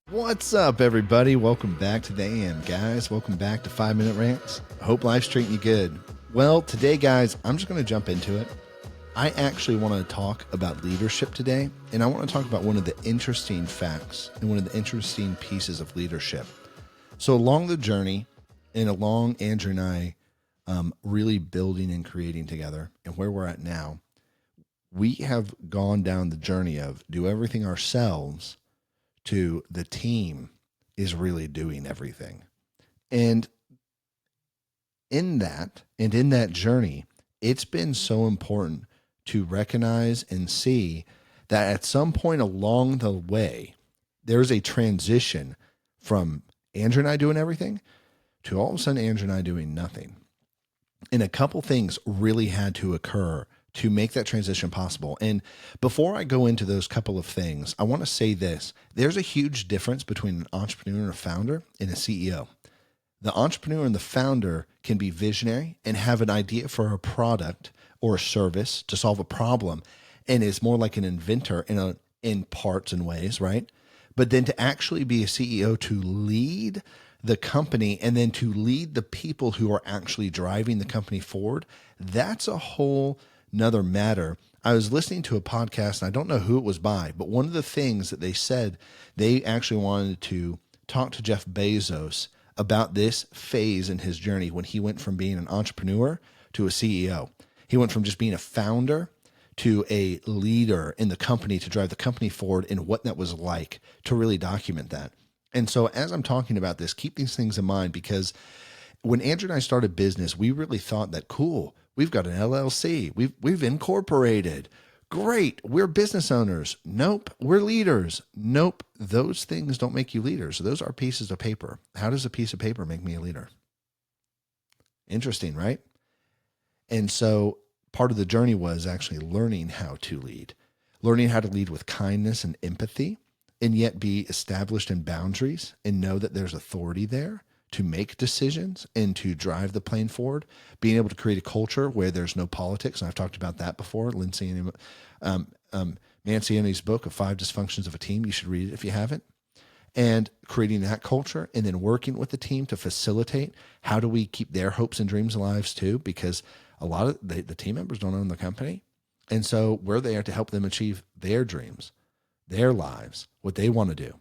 What's up, everybody? Welcome back to the AM, guys. Welcome back to 5 Minute Rants. I hope life's treating you good. Well, today, guys, I'm just going to jump into it. I actually want to talk about leadership today, and I want to talk about one of the interesting facts and one of the interesting pieces of leadership. So along the journey and along Andrew and I really building and creating together and where we're at now, we have gone down the journey of do everything ourselves to the team is really doing everything. And in that journey, it's been so important to recognize and see that at some point along the way, there's a transition from Andrew and I doing everything to all of a sudden Andrew and I doing nothing. And a couple things really had to occur to make that transition possible. And before I go into those couple of things, I want to say this. There's a huge difference between an entrepreneur and a founder and a CEO. The entrepreneur and the founder can be visionary and have an idea for a product or a service to solve a problem and is more like an inventor in parts and ways, right? But then to actually be a CEO, to lead the company and then to lead the people who are actually driving the company forward, that's a whole another matter. I was listening to a podcast, and I don't know who it was by, but one of the things that they said, they actually wanted to talk to Jeff Bezos about this phase in his journey when he went from being an entrepreneur to a CEO. He went from just being a founder to a leader in the company to drive the company forward and what that was like to really document that. And so as I'm talking about this, keep these things in mind, because when Andrew and I started business, we really thought that, cool, we've got an LLC. We've incorporated. Great. We're business owners. Nope. We're leaders. Nope. Those things don't make you leaders. Those are pieces of paper. How does a piece of paper make me a leader? Interesting, right? And so part of the journey was actually learning how to lead with kindness and empathy, and yet be established in boundaries and know that there's authority there to make decisions and to drive the plane forward, being able to create a culture where there's no politics. And I've talked about that before. Manciani's book of 5 Dysfunctions of a Team. You should read it if you haven't. And creating that culture and then working with the team to facilitate how do we keep their hopes and dreams alive too, because a lot of the team members don't own the company. And so we're there to help them achieve their dreams, their lives, what they want to do.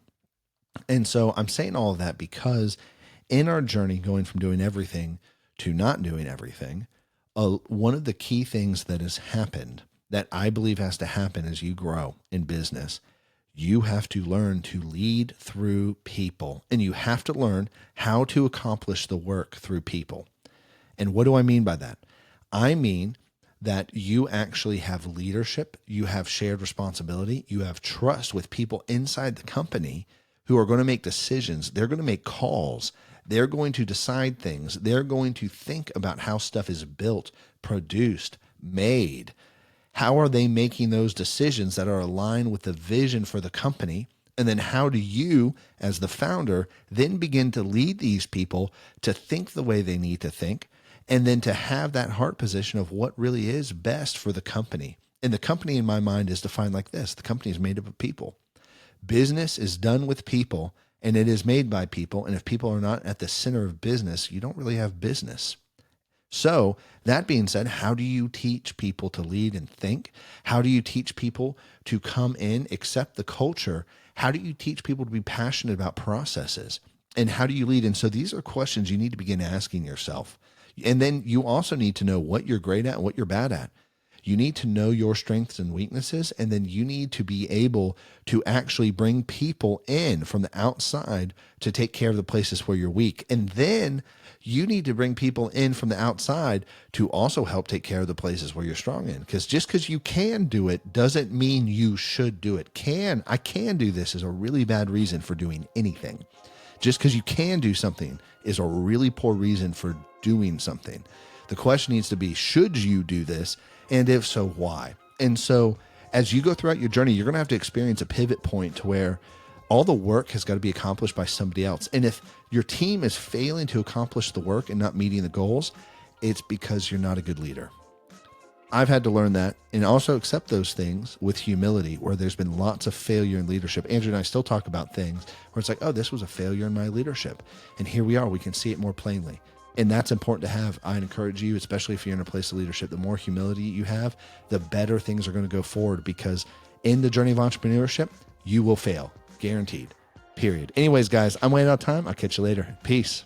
And so I'm saying all of that because in our journey going from doing everything to not doing everything, one of the key things that has happened that I believe has to happen as you grow in business, you have to learn to lead through people, and you have to learn how to accomplish the work through people. And what do I mean by that? I mean that you actually have leadership, you have shared responsibility, you have trust with people inside the company who are going to make decisions. They're going to make calls. They're going to decide things. They're going to think about how stuff is built, produced, made. How are they making those decisions that are aligned with the vision for the company? And then how do you, as the founder, then begin to lead these people to think the way they need to think, and then to have that heart position of what really is best for the company? And the company, in my mind, is defined like this. The company is made up of people. Business is done with people, and it is made by people. And if people are not at the center of business, you don't really have business. So that being said, how do you teach people to lead and think? How do you teach people to come in, accept the culture? How do you teach people to be passionate about processes? And how do you lead? And so these are questions you need to begin asking yourself. And then you also need to know what you're great at and what you're bad at. You need to know your strengths and weaknesses, and then you need to be able to actually bring people in from the outside to take care of the places where you're weak. And then you need to bring people in from the outside to also help take care of the places where you're strong in. Because just because you can do it doesn't mean you should do it. I can do this is a really bad reason for doing anything. Just because you can do something is a really poor reason for doing something. The question needs to be, should you do this? And if so, why? And so as you go throughout your journey, you're going to have to experience a pivot point to where all the work has got to be accomplished by somebody else. And if your team is failing to accomplish the work and not meeting the goals, it's because you're not a good leader. I've had to learn that and also accept those things with humility where there's been lots of failure in leadership. Andrew and I still talk about things where it's like, oh, this was a failure in my leadership. And here we are, we can see it more plainly. And that's important to have. I encourage you, especially if you're in a place of leadership, the more humility you have, the better things are going to go forward, because in the journey of entrepreneurship, you will fail, guaranteed, period. Anyways, guys, I'm way out of time. I'll catch you later. Peace.